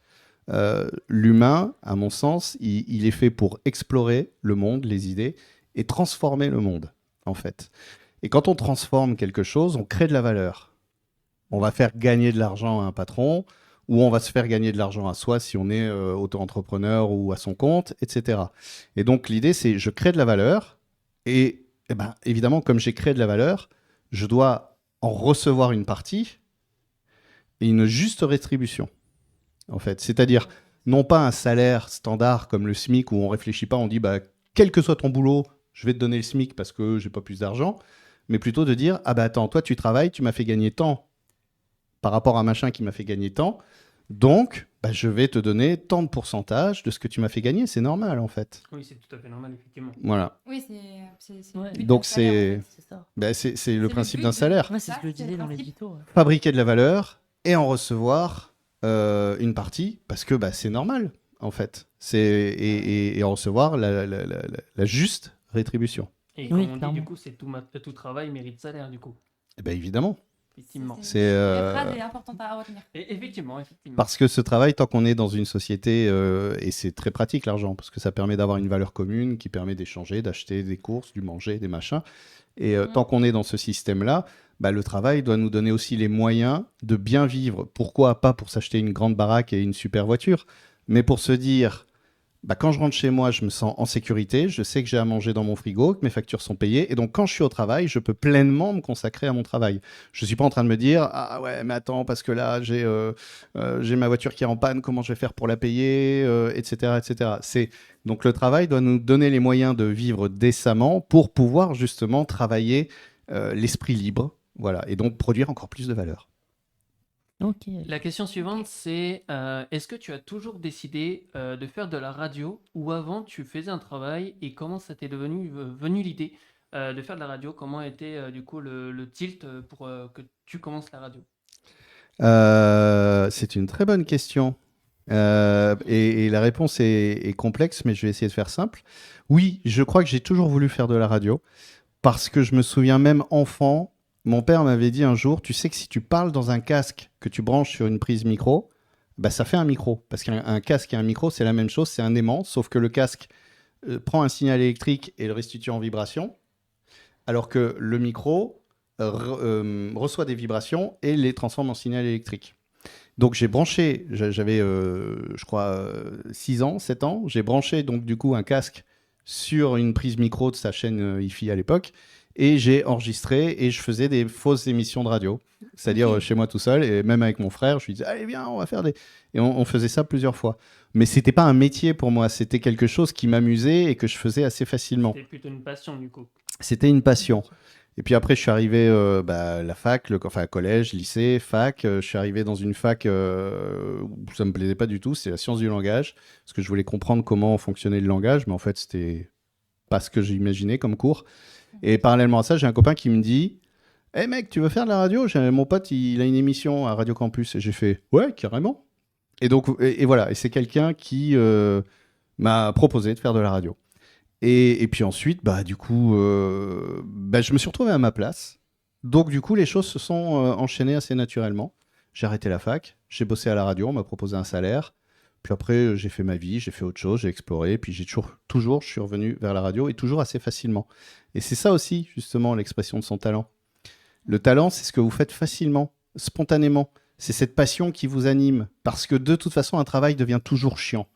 Speaker 3: L'humain, à mon sens, il est fait pour explorer le monde, les idées, et transformer le monde, en fait. Et quand on transforme quelque chose, on crée de la valeur. On va faire gagner de l'argent à un patron, ou on va se faire gagner de l'argent à soi si on est auto-entrepreneur ou à son compte, etc. Et donc l'idée, c'est je crée de la valeur, et évidemment, comme j'ai créé de la valeur, je dois en recevoir une partie et une juste rétribution, en fait. C'est-à-dire, non pas un salaire standard comme le SMIC où on réfléchit pas, on dit, quel que soit ton boulot, je vais te donner le SMIC parce que j'ai pas plus d'argent, mais plutôt de dire, attends, toi tu travailles, tu m'as fait gagner tant par rapport à machin qui m'a fait gagner tant, donc je vais te donner tant de pourcentage de ce que tu m'as fait gagner, c'est normal en fait.
Speaker 2: Oui, c'est tout à fait normal, effectivement.
Speaker 3: Voilà.
Speaker 6: Oui, c'est
Speaker 1: Ouais.
Speaker 6: le but
Speaker 3: Donc
Speaker 6: d'un salaire, en fait.
Speaker 3: c'est le principe
Speaker 6: but
Speaker 3: d'un
Speaker 6: de-
Speaker 3: salaire.
Speaker 1: Ouais, c'est ce que je
Speaker 6: Ça, c'est
Speaker 1: disais
Speaker 6: le
Speaker 1: dans
Speaker 6: principe.
Speaker 1: l'édito. Ouais.
Speaker 3: Fabriquer de la valeur et en recevoir une partie, parce que c'est normal en fait. Et en recevoir la juste rétribution.
Speaker 2: Et
Speaker 1: Oui,
Speaker 2: comme on dit,
Speaker 1: clairement.
Speaker 2: du coup, c'est tout travail mérite salaire, du coup.
Speaker 3: Évidemment.
Speaker 2: Effectivement.
Speaker 3: C'est,
Speaker 6: La phrase est importante à retenir.
Speaker 2: Et effectivement.
Speaker 3: Parce que ce travail, tant qu'on est dans une société, et c'est très pratique l'argent, parce que ça permet d'avoir une valeur commune qui permet d'échanger, d'acheter des courses, du manger, des machins. Et tant qu'on est dans ce système-là, le travail doit nous donner aussi les moyens de bien vivre. Pourquoi pas pour s'acheter une grande baraque et une super voiture, mais pour se dire, bah, quand je rentre chez moi, je me sens en sécurité, je sais que j'ai à manger dans mon frigo, que mes factures sont payées, et donc quand je suis au travail, je peux pleinement me consacrer à mon travail. Je ne suis pas en train de me dire, ah ouais, mais attends, parce que là, j'ai ma voiture qui est en panne, comment je vais faire pour la payer, etc., etc. Donc le travail doit nous donner les moyens de vivre décemment pour pouvoir justement travailler l'esprit libre, voilà, et donc produire encore plus de valeur.
Speaker 1: Ok.
Speaker 2: La question suivante, c'est est-ce que tu as toujours décidé de faire de la radio ou avant tu faisais un travail et comment ça t'est venu l'idée de faire de la radio? Comment était du coup le tilt pour que tu commences la radio?
Speaker 3: C'est une très bonne question. Et la réponse est complexe, mais je vais essayer de faire simple. Oui, je crois que j'ai toujours voulu faire de la radio parce que je me souviens même enfant, mon père m'avait dit un jour, tu sais que si tu parles dans un casque que tu branches sur une prise micro, bah ça fait un micro. Parce qu'un casque et un micro, c'est la même chose, c'est un aimant, sauf que le casque prend un signal électrique et le restitue en vibration, alors que le micro reçoit des vibrations et les transforme en signal électrique. Donc j'ai branché, j'avais je crois 6 ans, 7 ans, j'ai branché donc du coup un casque sur une prise micro de sa chaîne hi-fi à l'époque et j'ai enregistré et je faisais des fausses émissions de radio, c'est-à-dire chez moi tout seul et même avec mon frère, je lui disais allez viens on va faire des... Et on faisait ça plusieurs fois. Mais c'était pas un métier pour moi, c'était quelque chose qui m'amusait et que je faisais assez facilement.
Speaker 2: C'était plutôt une passion du coup.
Speaker 3: C'était une passion. Et puis après, je suis arrivé à la fac, enfin collège, lycée, fac. Je suis arrivé dans une fac où ça me plaisait pas du tout, c'est la science du langage, parce que je voulais comprendre comment fonctionnait le langage, mais en fait, c'était pas ce que j'imaginais comme cours. Et parallèlement à ça, j'ai un copain qui me dit « Hey mec, tu veux faire de la radio ? Mon pote, il a une émission à Radio Campus. » Et j'ai fait « Ouais, carrément. » Et donc, et voilà, et c'est quelqu'un qui m'a proposé de faire de la radio. Et puis ensuite, du coup, je me suis retrouvé à ma place. Donc du coup, les choses se sont enchaînées assez naturellement. J'ai arrêté la fac, j'ai bossé à la radio, on m'a proposé un salaire. Puis après, j'ai fait ma vie, j'ai fait autre chose, j'ai exploré. Puis toujours, je suis revenu vers la radio et toujours assez facilement. Et c'est ça aussi, justement, l'expression de son talent. Le talent, c'est ce que vous faites facilement, spontanément. C'est cette passion qui vous anime. Parce que de toute façon, un travail devient toujours chiant.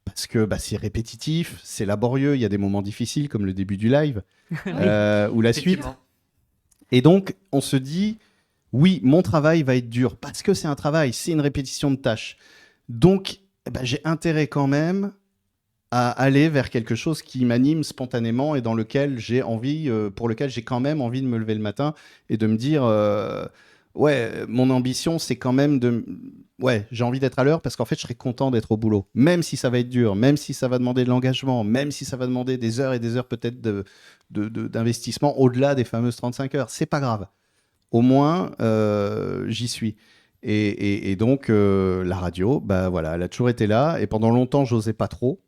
Speaker 3: Parce que c'est répétitif, c'est laborieux, il y a des moments difficiles comme le début du live ou la suite. Et donc, on se dit, oui, mon travail va être dur parce que c'est un travail, c'est une répétition de tâches. Donc, j'ai intérêt quand même à aller vers quelque chose qui m'anime spontanément et dans lequel j'ai envie, pour lequel j'ai quand même envie de me lever le matin et de me dire... ouais, mon ambition, c'est quand même de... Ouais, j'ai envie d'être à l'heure parce qu'en fait, je serais content d'être au boulot. Même si ça va être dur, même si ça va demander de l'engagement, même si ça va demander des heures et des heures peut-être d'investissement au-delà des fameuses 35 heures. C'est pas grave. Au moins, j'y suis. Et donc, la radio, voilà, elle a toujours été là. Et pendant longtemps, j'osais pas trop.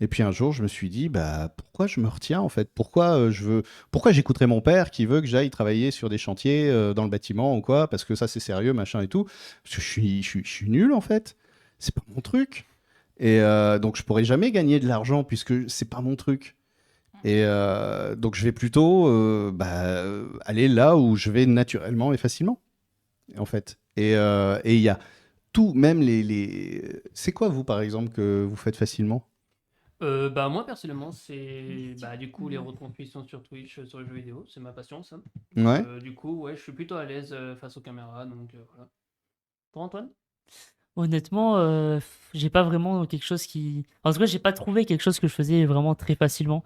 Speaker 3: Et puis un jour, je me suis dit, pourquoi je me retiens en fait ? Pourquoi j'écouterais mon père qui veut que j'aille travailler sur des chantiers dans le bâtiment ou quoi ? Parce que ça, c'est sérieux, machin et tout. Parce que je suis nul en fait. C'est pas mon truc. Et donc, je pourrais jamais gagner de l'argent puisque c'est pas mon truc. Et donc, je vais plutôt aller là où je vais naturellement et facilement, en fait. Et il y a tout, même les... C'est quoi, vous, par exemple, que vous faites facilement ?
Speaker 2: Moi personnellement c'est du coup les retransmissions sur Twitch sur les jeux vidéo, c'est ma passion ça.
Speaker 3: Ouais.
Speaker 2: Du coup ouais je suis plutôt à l'aise face aux caméras donc voilà. Pour Antoine?
Speaker 1: Honnêtement, j'ai pas vraiment quelque chose qui... En tout cas, j'ai pas trouvé quelque chose que je faisais vraiment très facilement.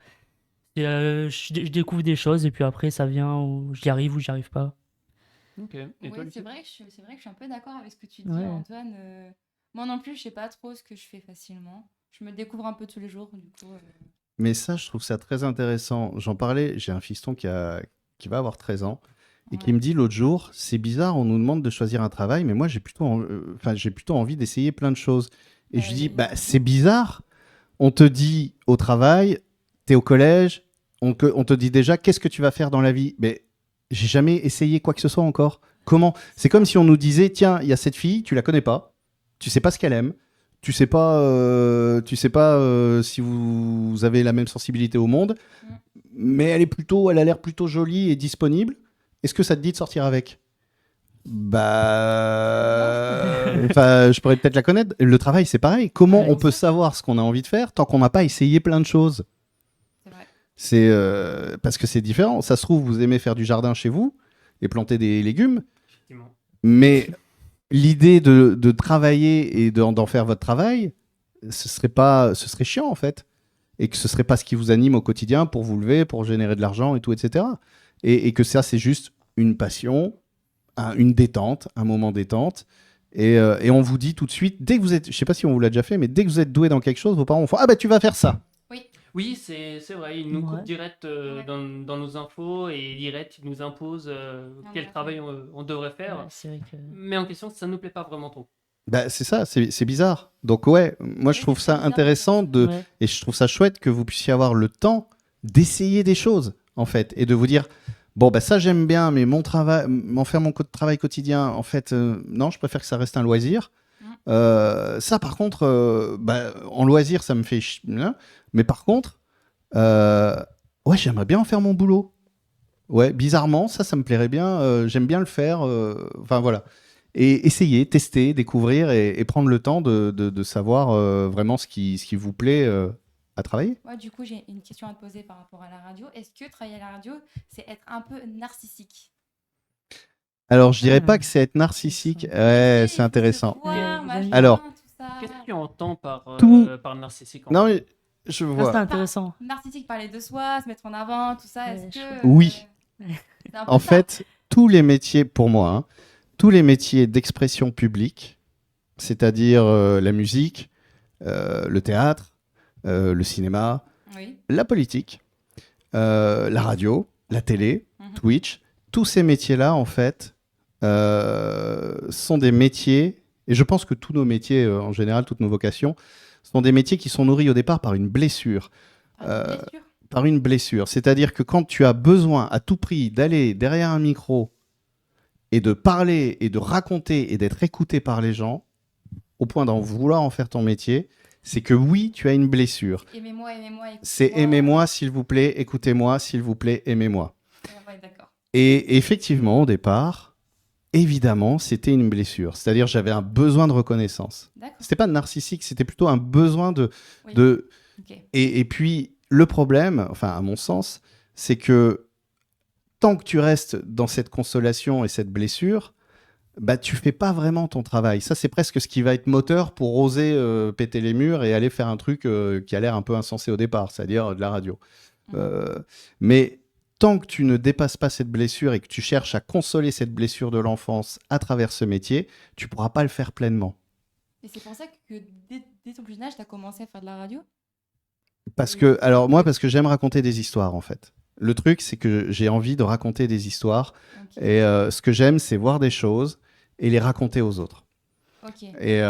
Speaker 1: Et, je découvre des choses et puis après, ça vient où j'y arrive ou j'y arrive pas.
Speaker 2: Ok. Et
Speaker 6: Ouais,
Speaker 2: toi,
Speaker 6: c'est
Speaker 2: Lucie?
Speaker 6: vrai que je suis un peu d'accord avec ce que tu dis,
Speaker 1: Ouais.
Speaker 6: Antoine. Moi non plus, je sais pas trop ce que je fais facilement. Je me découvre un peu tous les jours, du coup.
Speaker 3: Mais ça, je trouve ça très intéressant. J'en parlais, j'ai un fiston qui va avoir 13 ans et qui me dit l'autre jour, c'est bizarre, on nous demande de choisir un travail, mais moi, j'ai plutôt envie d'essayer plein de choses. Et je lui dis, c'est bizarre. On te dit au travail, t'es au collège, on te dit déjà, qu'est-ce que tu vas faire dans la vie ? Mais j'ai jamais essayé quoi que ce soit encore. Comment ? C'est comme si on nous disait, tiens, il y a cette fille, tu la connais pas, tu sais pas ce qu'elle aime. Tu sais pas si vous avez la même sensibilité au monde, mais elle a l'air plutôt jolie et disponible. Est-ce que ça te dit de sortir avec ? Enfin, je pourrais peut-être la connaître. Le travail, c'est pareil. Comment on peut savoir ce qu'on a envie de faire tant qu'on n'a pas essayé plein de choses? C'est parce que c'est différent. Ça se trouve, vous aimez faire du jardin chez vous et planter des légumes, mais l'idée de travailler et d'en faire votre travail, ce serait chiant en fait, et que ce serait pas ce qui vous anime au quotidien pour vous lever, pour générer de l'argent et tout, etc. Et que ça, c'est juste une passion, une détente, un moment détente. Et on vous dit tout de suite, dès que vous êtes, je sais pas si on vous l'a déjà fait, mais dès que vous êtes doué dans quelque chose, vos parents vont faire, ah bah tu vas faire ça.
Speaker 2: Oui, c'est vrai, ils nous coupent direct dans nos infos et direct ils nous imposent quel travail on devrait faire. Mais en question, ça nous plaît pas vraiment trop.
Speaker 3: Bah, c'est ça, c'est bizarre. Donc ouais, moi je trouve ça intéressant et je trouve ça chouette que vous puissiez avoir le temps d'essayer des choses en fait et de vous dire bon bah ça j'aime bien, mais mon travail, faire mon travail quotidien, en fait non, je préfère que ça reste un loisir. Ça par contre, en loisir ça me fait mais par contre, ouais j'aimerais bien en faire mon boulot. Ouais, bizarrement ça me plairait bien, j'aime bien le faire. Enfin voilà. Et essayer, tester, découvrir et prendre le temps de savoir vraiment ce qui vous plaît à travailler.
Speaker 6: Ouais, du coup, j'ai une question à te poser par rapport à la radio. Est-ce que travailler à la radio, c'est être un peu narcissique?
Speaker 3: Alors, je dirais pas que c'est être narcissique. Ouais, c'est intéressant. Alors,
Speaker 2: qu'est-ce que tu entends par narcissique?
Speaker 3: Non, mais je vois.
Speaker 1: C'est intéressant.
Speaker 6: Narcissique, parler de soi, se mettre en avant, tout ça. Est-ce que
Speaker 3: oui.
Speaker 6: c'est un peu
Speaker 3: En
Speaker 6: ça
Speaker 3: fait, tous les métiers, pour moi, hein, tous les métiers d'expression publique, c'est-à-dire la musique, le théâtre, le cinéma, la politique, la radio, la télé, Twitch, tous ces métiers-là, en fait, sont des métiers, et je pense que tous nos métiers, en général, toutes nos vocations, sont des métiers qui sont nourris au départ par une blessure. Par une blessure. C'est-à-dire que quand tu as besoin à tout prix d'aller derrière un micro et de parler et de raconter et d'être écouté par les gens, au point d'en vouloir en faire ton métier, c'est que oui, tu as une blessure.
Speaker 6: Aimez-moi, écoutez-moi.
Speaker 3: C'est aimez-moi, s'il vous plaît, écoutez-moi, s'il vous plaît, aimez-moi.
Speaker 6: Ouais, d'accord.
Speaker 3: Et effectivement, au départ, évidemment, c'était une blessure. C'est-à-dire, j'avais un besoin de reconnaissance. C'était pas narcissique, c'était plutôt un besoin de...
Speaker 6: Okay.
Speaker 3: Et puis, le problème, enfin, à mon sens, c'est que tant que tu restes dans cette consolation et cette blessure, bah, tu fais pas vraiment ton travail. Ça, c'est presque ce qui va être moteur pour oser péter les murs et aller faire un truc qui a l'air un peu insensé au départ, c'est-à-dire de la radio. Mais tant que tu ne dépasses pas cette blessure et que tu cherches à consoler cette blessure de l'enfance à travers ce métier, tu pourras pas le faire pleinement.
Speaker 6: Et c'est pour ça que dès ton plus jeune âge, tu as commencé à faire de la radio?
Speaker 3: Parce que j'aime raconter des histoires, en fait. Le truc, c'est que j'ai envie de raconter des histoires. Et ce que j'aime, c'est voir des choses et les raconter aux autres. Et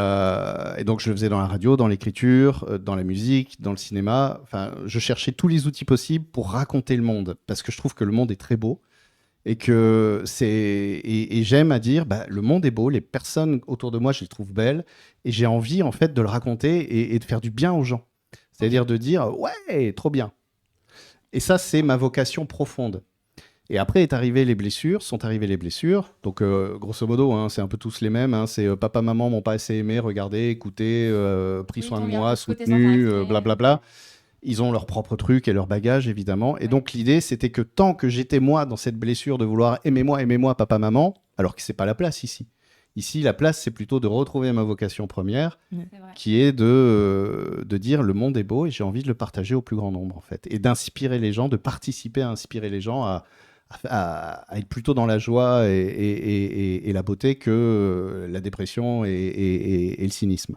Speaker 3: donc, je le faisais dans la radio, dans l'écriture, dans la musique, dans le cinéma. Enfin, je cherchais tous les outils possibles pour raconter le monde. Parce que je trouve que le monde est très beau. Et que et j'aime à dire, bah, le monde est beau, les personnes autour de moi, je les trouve belles. Et j'ai envie, en fait, de le raconter et de faire du bien aux gens. C'est-à-dire de dire, ouais, trop bien. Et ça, c'est ma vocation profonde. Et après sont arrivées les blessures. Donc, grosso modo, hein, c'est un peu tous les mêmes. Hein, c'est papa, maman m'ont pas assez aimé, regardé, écouté, pris soin de moi, soutenu, blablabla. Ils ont leur propre truc et leur bagage, évidemment. Et donc, l'idée, c'était que tant que j'étais moi dans cette blessure de vouloir aimez-moi, papa, maman, alors que c'est pas la place ici. Ici, la place, c'est plutôt de retrouver ma vocation première, qui est de dire le monde est beau et j'ai envie de le partager au plus grand nombre, en fait. Et d'inspirer les gens, de participer à inspirer les gens à être plutôt dans la joie et la beauté que la dépression et le cynisme.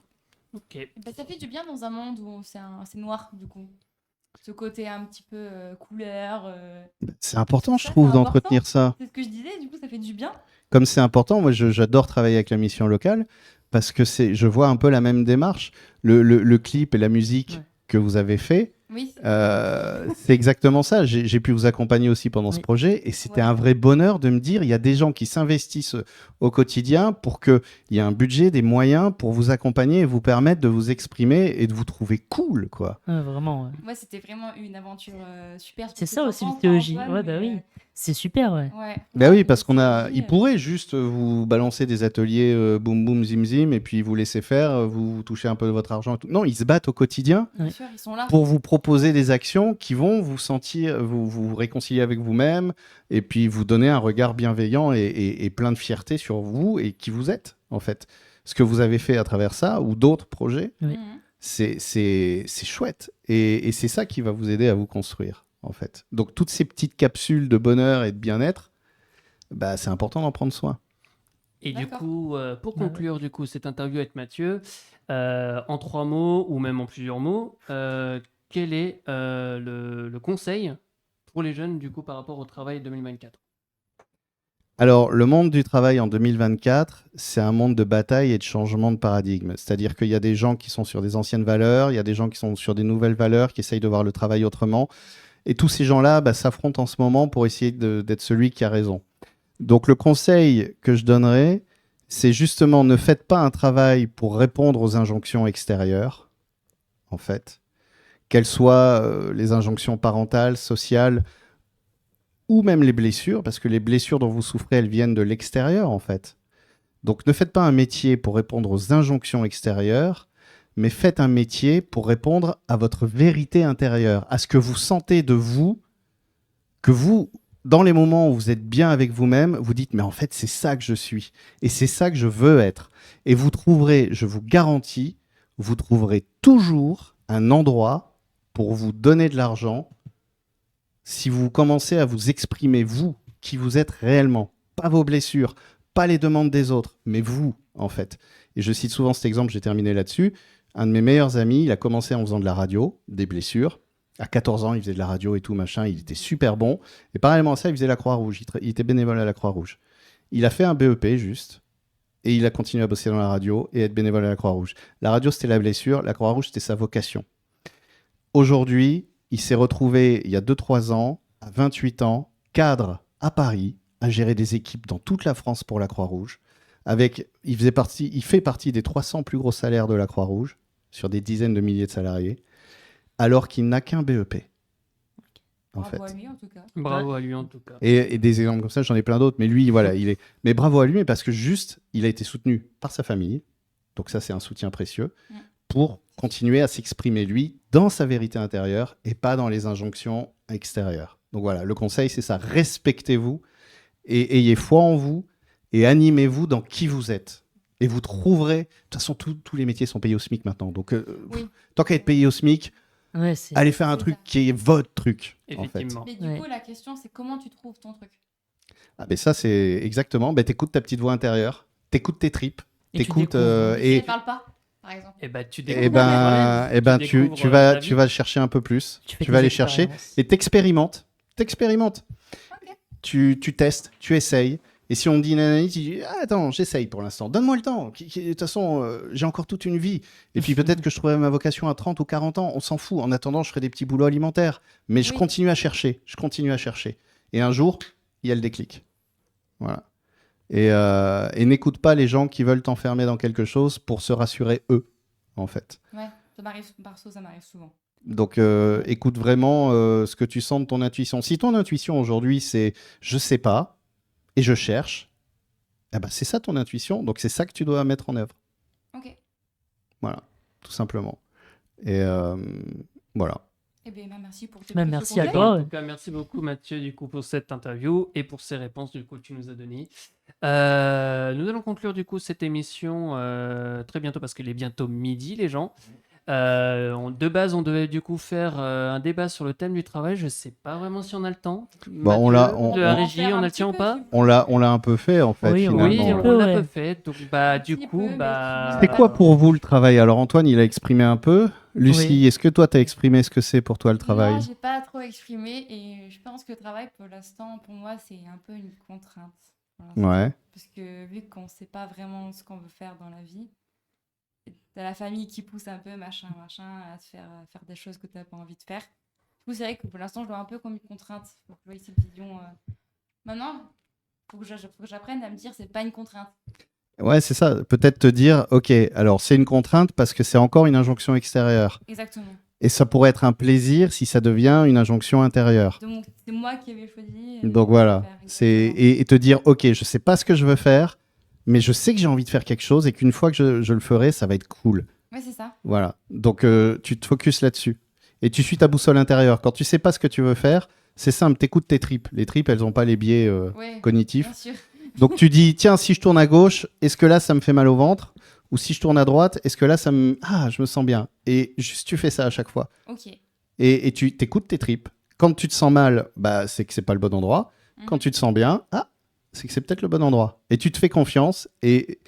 Speaker 6: Bah, ça fait du bien dans un monde où c'est noir, du coup. Ce côté un petit peu couleur.
Speaker 3: C'est important, je trouve, d'entretenir ça.
Speaker 6: C'est ce que je disais, du coup, ça fait du bien.
Speaker 3: Comme c'est important, moi j'adore travailler avec la mission locale parce que je vois un peu la même démarche. Le clip et la musique que vous avez fait, c'est exactement ça. J'ai pu vous accompagner aussi pendant ce projet et c'était un vrai bonheur de me dire il y a des gens qui s'investissent au quotidien pour qu'il y ait un budget, des moyens pour vous accompagner et vous permettre de vous exprimer et de vous trouver cool, quoi.
Speaker 1: Vraiment.
Speaker 6: Moi, c'était vraiment une aventure super.
Speaker 1: C'est ça aussi, l'idéologie. Ouais, bah oui. C'est super, ouais.
Speaker 6: Ouais.
Speaker 3: Bah oui, parce
Speaker 6: C'est
Speaker 3: il pourrait juste vous balancer des ateliers boum boum zim zim et puis vous laisser faire, vous touchez un peu de votre argent et tout. Non, ils se battent au quotidien
Speaker 6: bien sûr, ils sont là.
Speaker 3: pour vous proposer des actions qui vont vous réconcilier avec vous-même et puis vous donner un regard bienveillant et plein de fierté sur vous et qui vous êtes, en fait. Ce que vous avez fait à travers ça ou d'autres projets,
Speaker 1: Oui.
Speaker 6: Mhm.
Speaker 3: c'est chouette. Et c'est ça qui va vous aider à vous construire, en fait. Donc, toutes ces petites capsules de bonheur et de bien-être, bah, c'est important d'en prendre soin.
Speaker 2: Et du
Speaker 6: D'accord.
Speaker 2: coup, pour conclure du coup cette interview avec Mathieu, en 3 mots ou même en plusieurs mots, quel est le conseil pour les jeunes du coup par rapport au travail 2024?
Speaker 3: Alors, le monde du travail en 2024, c'est un monde de bataille et de changement de paradigme. C'est-à-dire qu'il y a des gens qui sont sur des anciennes valeurs, il y a des gens qui sont sur des nouvelles valeurs, qui essayent de voir le travail autrement. Et tous ces gens-là s'affrontent en ce moment pour essayer d'être celui qui a raison. Donc, le conseil que je donnerais, c'est justement ne faites pas un travail pour répondre aux injonctions extérieures, en fait, qu'elles soient les injonctions parentales, sociales, ou même les blessures, parce que les blessures dont vous souffrez, elles viennent de l'extérieur, en fait. Donc ne faites pas un métier pour répondre aux injonctions extérieures, mais faites un métier pour répondre à votre vérité intérieure, à ce que vous sentez de vous, que vous, dans les moments où vous êtes bien avec vous-même, vous dites, mais en fait, c'est ça que je suis, et c'est ça que je veux être. Et vous trouverez, je vous garantis, vous trouverez toujours un endroit pour vous donner de l'argent si vous commencez à vous exprimer, vous, qui vous êtes réellement, pas vos blessures, pas les demandes des autres, mais vous, en fait. Et je cite souvent cet exemple, j'ai terminé là-dessus. Un de mes meilleurs amis, il a commencé en faisant de la radio, des blessures. À 14 ans, il faisait de la radio et tout, machin, il était super bon. Et parallèlement à ça, il faisait la Croix-Rouge, il était bénévole à la Croix-Rouge. Il a fait un BEP, juste, et il a continué à bosser dans la radio et être bénévole à la Croix-Rouge. La radio, c'était la blessure, la Croix-Rouge, c'était sa vocation. Aujourd'hui, il s'est retrouvé, il y a 2-3 ans, à 28 ans, cadre à Paris, à gérer des équipes dans toute la France pour la Croix-Rouge. Il fait partie des 300 plus gros salaires de la Croix-Rouge, sur des dizaines de milliers de salariés, alors qu'il n'a qu'un BEP. En fait.
Speaker 6: Bravo à lui en tout cas.
Speaker 2: Bravo à lui en tout cas.
Speaker 3: Et des exemples comme ça, j'en ai plein d'autres, mais lui, voilà, Mais bravo à lui, parce que juste, il a été soutenu par sa famille, donc ça, c'est un soutien précieux, pour continuer à s'exprimer, lui, dans sa vérité intérieure et pas dans les injonctions extérieures. Donc voilà, le conseil, c'est ça. Respectez-vous et ayez foi en vous et animez-vous dans qui vous êtes. Et vous trouverez... De toute façon, tous les métiers sont payés au SMIC maintenant. Donc, tant qu'à être payé au SMIC, allez faire un truc qui est votre truc, en fait.
Speaker 6: Mais du coup, la question, c'est comment tu trouves ton truc?
Speaker 3: Ah ben ça, c'est exactement... t'écoutes ta petite voix intérieure, t'écoutes tes tripes, t'écoutes...
Speaker 6: Si elle parle pas, par exemple.
Speaker 3: Tu vas chercher un peu plus. Tu vas aller chercher et t'expérimentes. Okay. Tu testes, tu essayes. Et si on te dit nanani, tu dis attends, j'essaye pour l'instant. Donne-moi le temps. De toute façon, j'ai encore toute une vie. Et puis peut-être que je trouverai ma vocation à 30 ou 40 ans. On s'en fout. En attendant, je ferai des petits boulots alimentaires. Mais je continue à chercher. Et un jour, il y a le déclic. Voilà. Et n'écoute pas les gens qui veulent t'enfermer dans quelque chose pour se rassurer eux, en fait.
Speaker 6: Ouais, ça m'arrive souvent.
Speaker 3: Donc, écoute vraiment ce que tu sens de ton intuition. Si ton intuition aujourd'hui, c'est « je sais pas et je cherche », c'est ça ton intuition, donc c'est ça que tu dois mettre en œuvre.
Speaker 6: Ok.
Speaker 3: Voilà, tout simplement. Et voilà.
Speaker 6: Eh bien, merci pour tes
Speaker 1: merci à toi.
Speaker 2: En tout cas, merci beaucoup Mathieu du coup pour cette interview et pour ces réponses du coup que tu nous as données. Nous allons conclure du coup cette émission très bientôt parce qu'il est bientôt midi les gens. De base, on devait du coup faire un débat sur le thème du travail. Je sais pas vraiment si on a le temps.
Speaker 3: Mathieu,
Speaker 2: de la régie, on a le temps ou pas?
Speaker 3: On l'a un peu fait en fait.
Speaker 2: Oui,
Speaker 3: finalement.
Speaker 2: on l'a un peu fait. Donc du coup,
Speaker 3: c'est quoi pour vous le travail? Alors Antoine, il a exprimé un peu. Lucie, est-ce que toi t'as exprimé ce que c'est pour toi le travail?
Speaker 6: Non, j'ai pas trop exprimé et je pense que le travail pour l'instant, pour moi, c'est un peu une contrainte.
Speaker 3: Ouais.
Speaker 6: Parce que vu qu'on sait pas vraiment ce qu'on veut faire dans la vie. T'as la famille qui pousse un peu, machin, à te faire des choses que t'as pas envie de faire. Du coup, c'est vrai que pour l'instant, je le vois un peu comme une contrainte. Faut que je voie cette vision. Maintenant, faut que j'apprenne à me dire c'est pas une contrainte.
Speaker 3: Ouais, c'est ça. Peut-être te dire, ok, alors c'est une contrainte parce que c'est encore une injonction extérieure.
Speaker 6: Exactement.
Speaker 3: Et ça pourrait être un plaisir si ça devient une injonction intérieure.
Speaker 6: Donc, c'est moi qui avais choisi.
Speaker 3: Donc voilà, et te dire, ok, je sais pas ce que je veux faire, mais je sais que j'ai envie de faire quelque chose et qu'une fois que je le ferai, ça va être cool.
Speaker 6: Ouais, c'est ça.
Speaker 3: Voilà, donc tu te focuses là-dessus. Et tu suis ta boussole intérieure. Quand tu sais pas ce que tu veux faire, c'est simple, t'écoutes tes tripes. Les tripes, elles ont pas les biais cognitifs.
Speaker 6: Bien sûr.
Speaker 3: Donc tu dis, tiens, si je tourne à gauche, est-ce que là, ça me fait mal au ventre? Ou si je tourne à droite, est-ce que là, je me sens bien? Et juste, tu fais ça à chaque fois.
Speaker 6: Ok.
Speaker 3: Et tu t'écoutes tes tripes. Quand tu te sens mal, bah, c'est que c'est pas le bon endroit. Quand tu te sens bien, c'est que c'est peut-être le bon endroit. Et tu te fais confiance. Et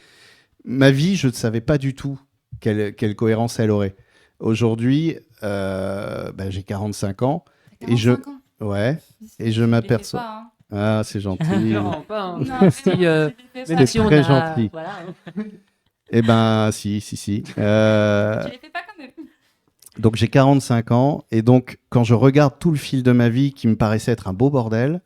Speaker 3: ma vie, je ne savais pas du tout quelle cohérence elle aurait. Aujourd'hui, j'ai 45 ans.
Speaker 6: T'as 45 ans.
Speaker 3: Ouais. Et je m'aperçois.
Speaker 6: Pas, hein.
Speaker 3: Ah, c'est gentil.
Speaker 2: Non, pas. Hein.
Speaker 6: Non,
Speaker 3: C'est
Speaker 2: si on
Speaker 3: très
Speaker 2: a-
Speaker 3: gentil.
Speaker 2: Voilà.
Speaker 3: Eh ben, si.
Speaker 6: Tu les fais pas quand même.
Speaker 3: Donc j'ai 45 ans et donc quand je regarde tout le fil de ma vie qui me paraissait être un beau bordel,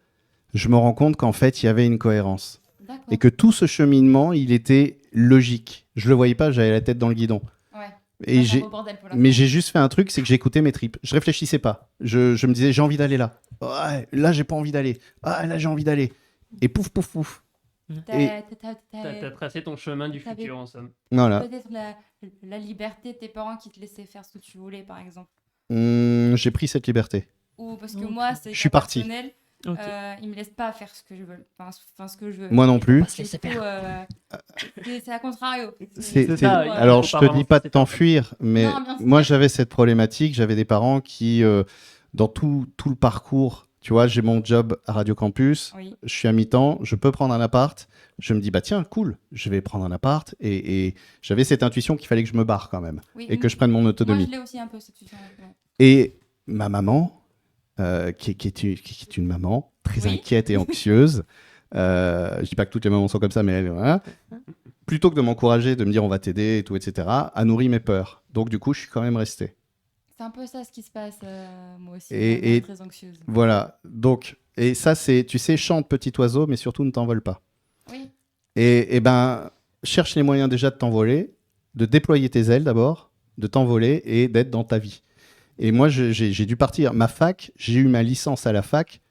Speaker 3: je me rends compte qu'en fait il y avait une cohérence
Speaker 6: D'accord.
Speaker 3: et que tout ce cheminement il était logique. Je le voyais pas, j'avais la tête dans le guidon.
Speaker 6: Ouais.
Speaker 3: Et
Speaker 6: C'est un beau bordel pour la
Speaker 3: mais
Speaker 6: fin.
Speaker 3: j'ai juste fait un truc, c'est que j'écoutais mes tripes. Je réfléchissais pas. Je me disais j'ai envie d'aller là. Ouais, là j'ai pas envie d'aller. Ah là j'ai envie d'aller. Et pouf pouf pouf. Et-
Speaker 2: T'as tracé ton chemin du
Speaker 6: T'avais-
Speaker 2: futur en somme.
Speaker 3: Voilà.
Speaker 6: Peut-être la liberté de tes parents qui te laissaient faire ce que tu voulais, par exemple.
Speaker 3: J'ai pris cette liberté.
Speaker 6: Ou parce que moi, c'est
Speaker 3: Je suis parti.
Speaker 6: personnel,
Speaker 1: Ok.
Speaker 6: ils me laissent pas faire ce que je veux. Enfin, ce que je veux.
Speaker 3: Moi non plus.
Speaker 6: C'est du coup, c'est à contrario.
Speaker 3: Alors, je te dis pas de t'enfuir, mais
Speaker 6: Non, bien sûr.
Speaker 3: moi, j'avais cette problématique. J'avais des parents qui, dans tout le parcours, tu vois, j'ai mon job à Radio Campus,
Speaker 6: Oui.
Speaker 3: je suis à mi-temps, je peux prendre un appart. Je me dis, bah tiens, cool, je vais prendre un appart. Et j'avais cette intuition qu'il fallait que je me barre quand même
Speaker 6: Oui,
Speaker 3: et que je prenne mon autonomie.
Speaker 6: Moi, je l'ai aussi un peu, cette situation.
Speaker 3: Et ma maman, qui est une maman très
Speaker 6: Oui.
Speaker 3: inquiète et anxieuse, je dis pas que toutes les mamans sont comme ça, mais elle, voilà, plutôt que de m'encourager, de me dire on va t'aider et tout, etc., a nourri mes peurs. Donc du coup, je suis quand même resté.
Speaker 6: C'est un peu ça ce qui se passe, moi aussi.
Speaker 3: Et
Speaker 6: Je suis très anxieuse.
Speaker 3: voilà. Donc, et ça, c'est, tu sais, chante petit oiseau, mais surtout ne t'envole pas.
Speaker 6: Oui.
Speaker 3: Et ben, cherche les moyens déjà de t'envoler, de déployer tes ailes d'abord, de t'envoler et d'être dans ta vie. Et moi, j'ai dû partir. Ma fac, j'ai eu ma licence à la fac.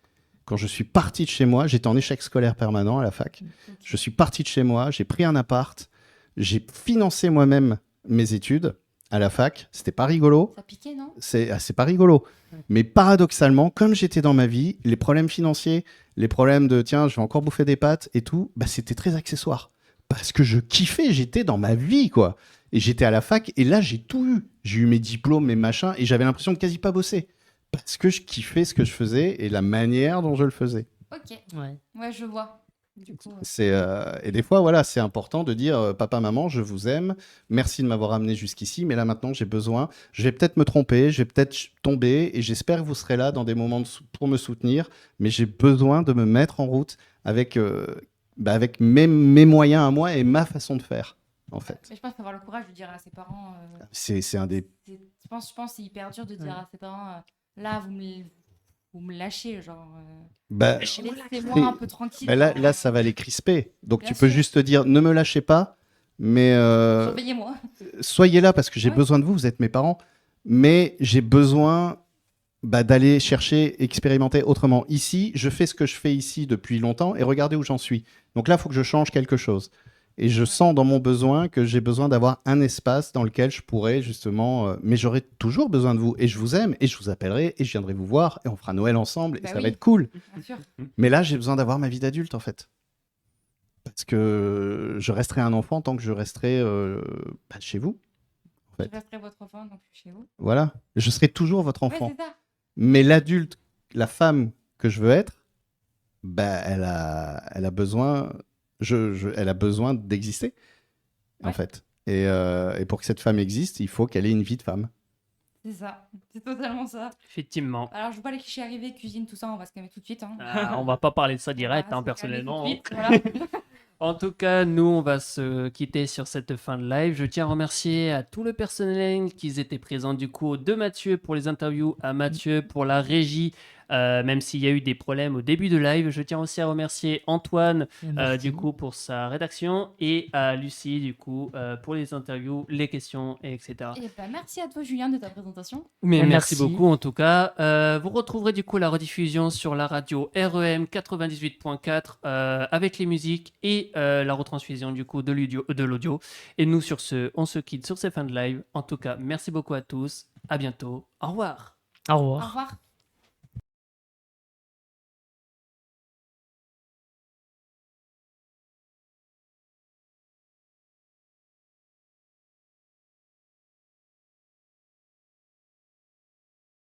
Speaker 3: Quand je suis parti de chez moi, j'étais en échec scolaire permanent à la fac.
Speaker 6: Okay.
Speaker 3: Je suis parti de chez moi, j'ai pris un appart, j'ai financé moi-même mes études à la fac. C'était pas rigolo.
Speaker 6: Ça piquait, non?
Speaker 3: C'est pas rigolo. Mais paradoxalement, comme j'étais dans ma vie, les problèmes financiers, les problèmes de tiens, je vais encore bouffer des pâtes et tout, bah, c'était très accessoire. Parce que je kiffais, j'étais dans ma vie, quoi. Et j'étais à la fac et là, j'ai tout eu. J'ai eu mes diplômes, mes machins et j'avais l'impression de quasi pas bosser. Parce que je kiffais ce que je faisais et la manière dont je le faisais.
Speaker 6: Ok.
Speaker 1: Ouais.
Speaker 6: Ouais, je vois. Du coup,
Speaker 3: Et des fois, voilà, c'est important de dire papa, maman, je vous aime, merci de m'avoir amené jusqu'ici, mais là maintenant, j'ai besoin. Je vais peut-être me tromper, je vais peut-être tomber, et j'espère que vous serez là dans des moments pour me soutenir, mais j'ai besoin de me mettre en route avec, avec mes moyens à moi et ma façon de faire, en fait.
Speaker 6: mais je pense qu'il faut avoir le courage de dire à ses parents.
Speaker 3: C'est un des.
Speaker 6: Je pense que c'est hyper dur de dire à ses parents là, vous me lâchez, genre.
Speaker 3: Bah,
Speaker 6: laissez-moi un peu tranquille.
Speaker 3: Bah là, ça va les crisper. Donc
Speaker 6: Bien
Speaker 3: tu peux
Speaker 6: sûr.
Speaker 3: juste te dire ne me lâchez pas, mais
Speaker 6: Surveillez-moi.
Speaker 3: soyez là parce que j'ai
Speaker 6: Ouais.
Speaker 3: besoin de vous, vous êtes mes parents, mais j'ai besoin d'aller chercher, expérimenter autrement. Ici, je fais ce que je fais ici depuis longtemps et regardez où j'en suis. Donc là, il faut que je change quelque chose. Et je sens dans mon besoin que j'ai besoin d'avoir un espace dans lequel je pourrais justement... mais j'aurai toujours besoin de vous. Et je vous aime, et je vous appellerai, et je viendrai vous voir, et on fera Noël ensemble, et
Speaker 6: Bah
Speaker 3: ça
Speaker 6: oui.
Speaker 3: va être cool.
Speaker 6: Bien sûr.
Speaker 3: Mais là, j'ai besoin d'avoir ma vie d'adulte, en fait. Parce que je resterai un enfant tant que je resterai chez vous. En fait.
Speaker 6: Je resterai votre enfant, donc chez vous.
Speaker 3: Voilà. Je serai toujours votre
Speaker 6: Ouais,
Speaker 3: enfant.
Speaker 6: c'est ça.
Speaker 3: Mais l'adulte, la femme que je veux être, bah, elle a besoin... elle a besoin d'exister, en
Speaker 6: Ouais.
Speaker 3: fait. Et pour que cette femme existe, il faut qu'elle ait une vie de femme.
Speaker 6: C'est ça. C'est totalement ça.
Speaker 2: Effectivement.
Speaker 6: Alors, je vois les clichés arriver, cuisine, tout ça, on va se calmer tout de suite. Hein.
Speaker 2: On va pas parler de ça direct,
Speaker 6: On va se calmer
Speaker 2: personnellement.
Speaker 6: tout de suite, voilà.
Speaker 2: En tout cas, nous, on va se quitter sur cette fin de live. Je tiens à remercier à tout le personnel qui étaient présents, du coup, de Mathieu pour les interviews, à Mathieu pour la régie, même s'il y a eu des problèmes au début de live. Je tiens aussi à remercier Antoine
Speaker 1: Merci.
Speaker 2: du coup pour sa rédaction et à Lucie du coup pour les interviews, les questions, etc.
Speaker 6: Et bah, merci à toi, Julien, de ta présentation.
Speaker 2: Mais merci
Speaker 1: Merci.
Speaker 2: beaucoup en tout cas. Vous retrouverez du coup la rediffusion sur la radio REM 98.4 avec les musiques et la retransfusion du coup de l'audio. Et nous sur ce, on se quitte sur ces fins de live. En tout cas, merci beaucoup à tous. À bientôt. Au revoir.
Speaker 1: Au
Speaker 6: Au
Speaker 1: revoir.
Speaker 6: revoir.